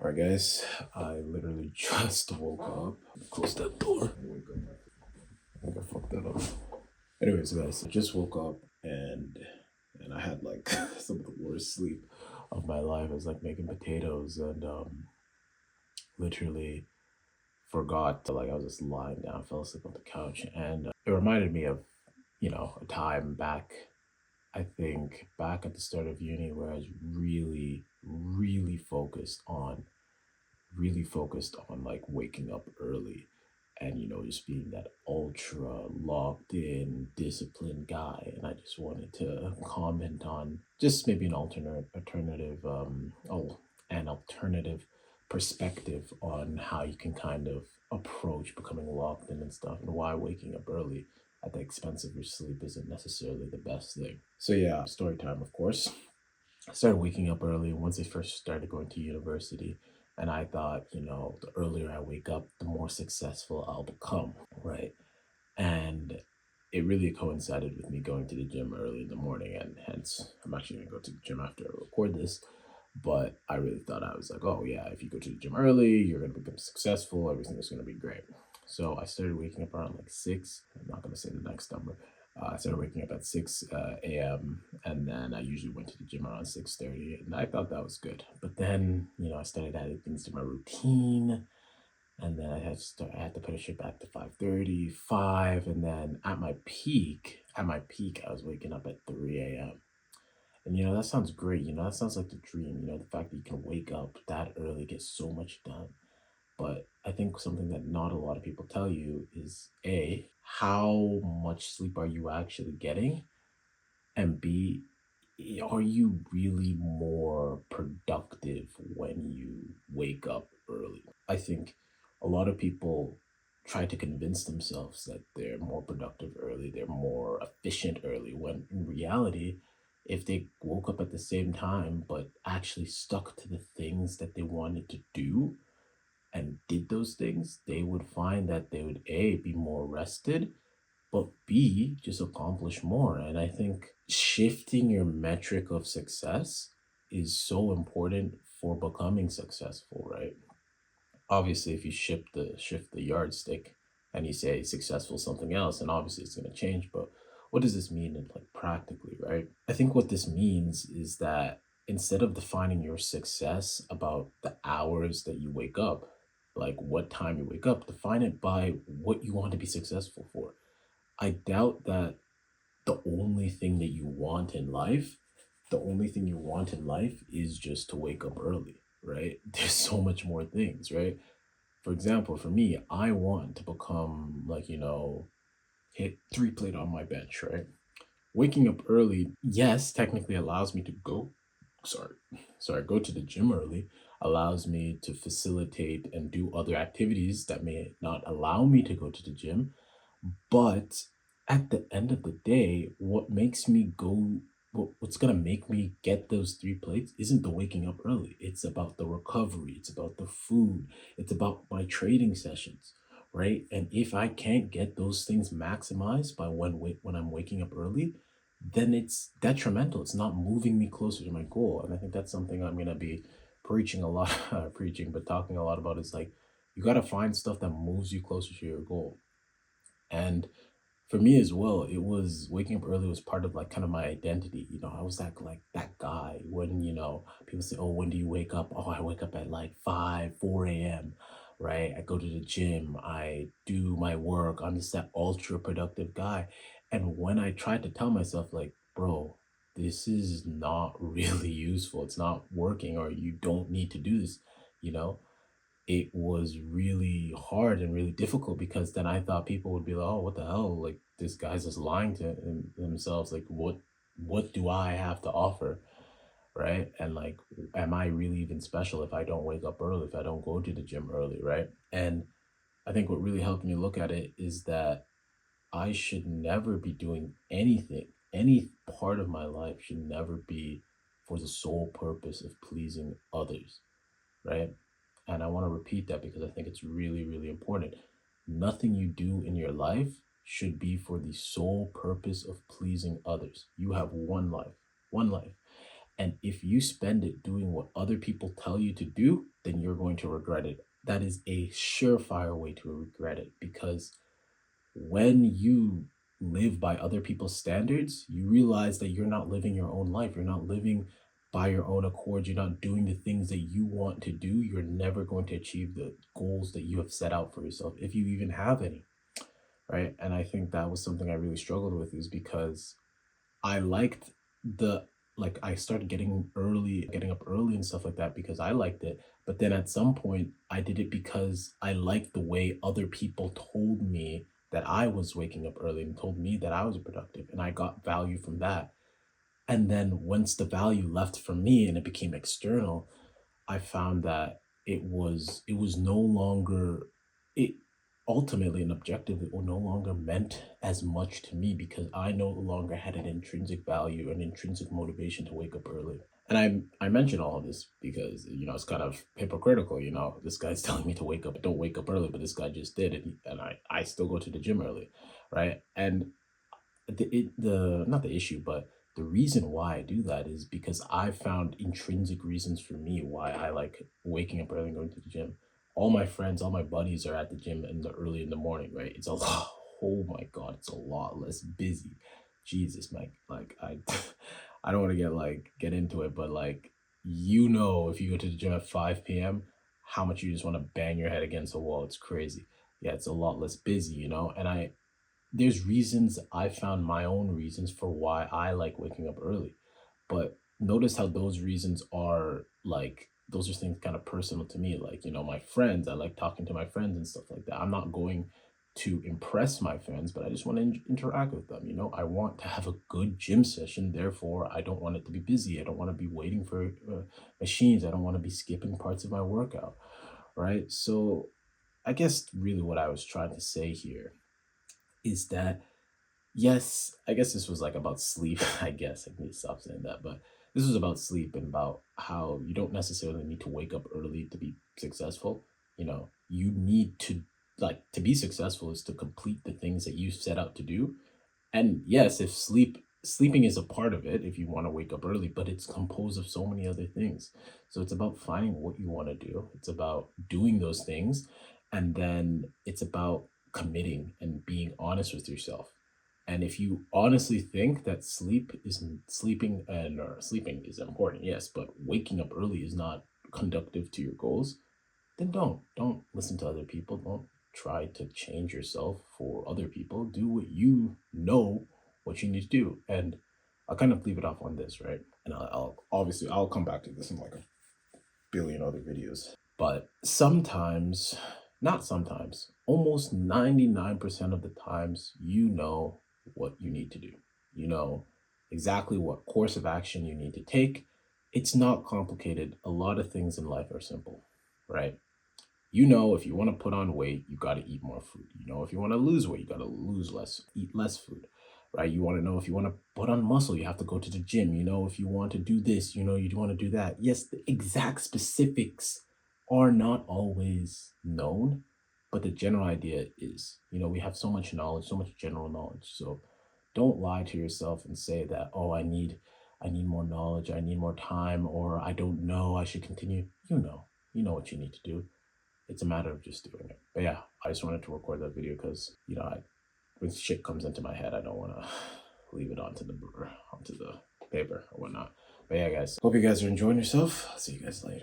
Alright, guys, I literally just woke up. Close that door. I think I fucked that up. Anyways, guys, I just woke up and I had like some of the worst sleep of my life. I was like making potatoes and literally forgot to like I was just lying down, fell asleep on the couch, and it reminded me of a time back. I think back at the start of uni where I was really focused on like waking up early and just being that ultra locked in disciplined guy. And I just wanted to comment on just maybe an alternative perspective on how you can kind of approach becoming locked in and stuff, and why waking up early at the expense of your sleep isn't necessarily the best thing. So yeah, story time, of course. I started waking up early once I first started going to university. And I thought, the earlier I wake up, the more successful I'll become, right? And it really coincided with me going to the gym early in the morning. And hence, I'm actually going to go to the gym after I record this. But I really thought, I was like, oh, yeah, if you go to the gym early, you're going to become successful. Everything is going to be great. So I started waking up around like 6. I'm not going to say the next number. I started waking up at 6 a.m. and then I usually went to the gym around 6:30, and I thought that was good. But then, I started adding things to my routine, and then I had to push it back to 5:30, 5, and then at my peak, I was waking up at 3 a.m. And that sounds great. That sounds like the dream. The fact that you can wake up that early, get so much done. But I think something that not a lot of people tell you is A, how much sleep are you actually getting? And B, are you really more productive when you wake up early? I think a lot of people try to convince themselves that they're more productive early, they're more efficient early, when in reality, if they woke up at the same time but actually stuck to the things that they wanted to do and did those things, they would find that they would A, be more rested, but B, just accomplish more. And I think shifting your metric of success is so important for becoming successful, right? Obviously, if you shift the yardstick and you say successful something else, and obviously it's going to change. But what does this mean in like practically, right? I think what this means is that instead of defining your success about the hours that you wake up, like what time you wake up, define it by what you want to be successful for. I doubt that the only thing that you want in life, the only thing you want in life is just to wake up early, right? There's so much more things, right? For example, for me, I want to become like, hit 3 plate on my bench, right? Waking up early, yes, technically allows me to sorry, go to the gym early, allows me to facilitate and do other activities that may not allow me to go to the gym. But at the end of the day, what's gonna make me get those 3 plates isn't the waking up early. It's about the recovery. It's about the food. It's about my trading sessions, right? And if I can't get those things maximized by when I'm waking up early, then it's detrimental. It's not moving me closer to my goal. And I think that's something I'm gonna be preaching a lot, preaching, but talking a lot about. Is like you gotta find stuff that moves you closer to your goal. And for me as well, it was waking up early was part of like kind of my identity. I was that guy when, people say, oh, when do you wake up? Oh, I wake up at like 5, 4 a.m. Right? I go to the gym, I do my work. I'm just that ultra productive guy. And when I tried to tell myself, like, bro, this is not really useful, it's not working, or you don't need to do this, you know, it was really hard and really difficult, because then I thought people would be like, "Oh, what the hell? Like this guy's just lying to themselves. Like, what do I have to offer, right? And like, am I really even special if I don't wake up early, if I don't go to the gym early, right?" And I think what really helped me look at it is that I should never be doing anything. Any part of my life should never be for the sole purpose of pleasing others, right? And I want to repeat that because I think it's really, really important. Nothing you do in your life should be for the sole purpose of pleasing others. You have one life, one life. And if you spend it doing what other people tell you to do, then you're going to regret it. That is a surefire way to regret it, because when you live by other people's standards, you realize that you're not living your own life. You're not living by your own accord. You're not doing the things that you want to do. You're never going to achieve the goals that you have set out for yourself, if you even have any, right? And I think that was something I really struggled with, is because I liked the like I started getting up early and stuff like that because I liked it. But then at some point I did it because I liked the way other people told me that I was waking up early and told me that I was productive, and I got value from that. And then once the value left from me and it became external, I found that it was no longer it ultimately an objective. It no longer meant as much to me because I no longer had an intrinsic value, an intrinsic motivation to wake up early. And I mention all of this because it's kind of hypocritical. This guy's telling me to wake up, don't wake up early, but this guy just did it, and I still go to the gym early, right? And the not the issue, but the reason why I do that is because I found intrinsic reasons for me why I like waking up early and going to the gym. All my friends, all my buddies are at the gym early in the morning, right? It's a lot. Oh my god, it's a lot less busy. Jesus, Mike. Like I don't want to get into it, but if you go to the gym at 5 p.m., how much you just want to bang your head against the wall. It's crazy. Yeah, it's a lot less busy. And there's reasons. I found my own reasons for why I like waking up early. But notice how those reasons are those are things kind of personal to me. My friends, I like talking to my friends and stuff like that. I'm not going to impress my friends, but I just want to interact with them. I want to have a good gym session. Therefore, I don't want it to be busy. I don't want to be waiting for machines. I don't want to be skipping parts of my workout. Right. So I guess really what I was trying to say here is that, yes, I guess this was about sleep. I guess I need to stop saying that, but this was about sleep and about how you don't necessarily need to wake up early to be successful. You need to to be successful is to complete the things that you set out to do. And yes, if sleeping is a part of it, if you want to wake up early, but it's composed of so many other things. So it's about finding what you want to do. It's about doing those things, and then it's about committing and being honest with yourself. And if you honestly think that sleeping is important, yes, but waking up early is not conductive to your goals, then don't listen to other people. Don't try to change yourself for other people. Do what you know what you need to do. And I'll kind of leave it off on this, right? And I'll come back to this in like a billion other videos. But sometimes, not sometimes, almost 99% of the times, you know what you need to do. You know exactly what course of action you need to take. It's not complicated. A lot of things in life are simple, right? If you want to put on weight, you got to eat more food. If you want to lose weight, you got to eat less food, right? You want to know if you want to put on muscle, you have to go to the gym. If you want to do this, you want to do that. Yes, the exact specifics are not always known, but the general idea is, we have so much knowledge, so much general knowledge. So don't lie to yourself and say that, oh, I need more knowledge, I need more time, or I don't know, I should continue. You know what you need to do. It's a matter of just doing it. But yeah, I just wanted to record that video because when shit comes into my head, I don't want to leave it onto the paper or whatnot. But yeah, guys, hope you guys are enjoying yourself. I'll see you guys later.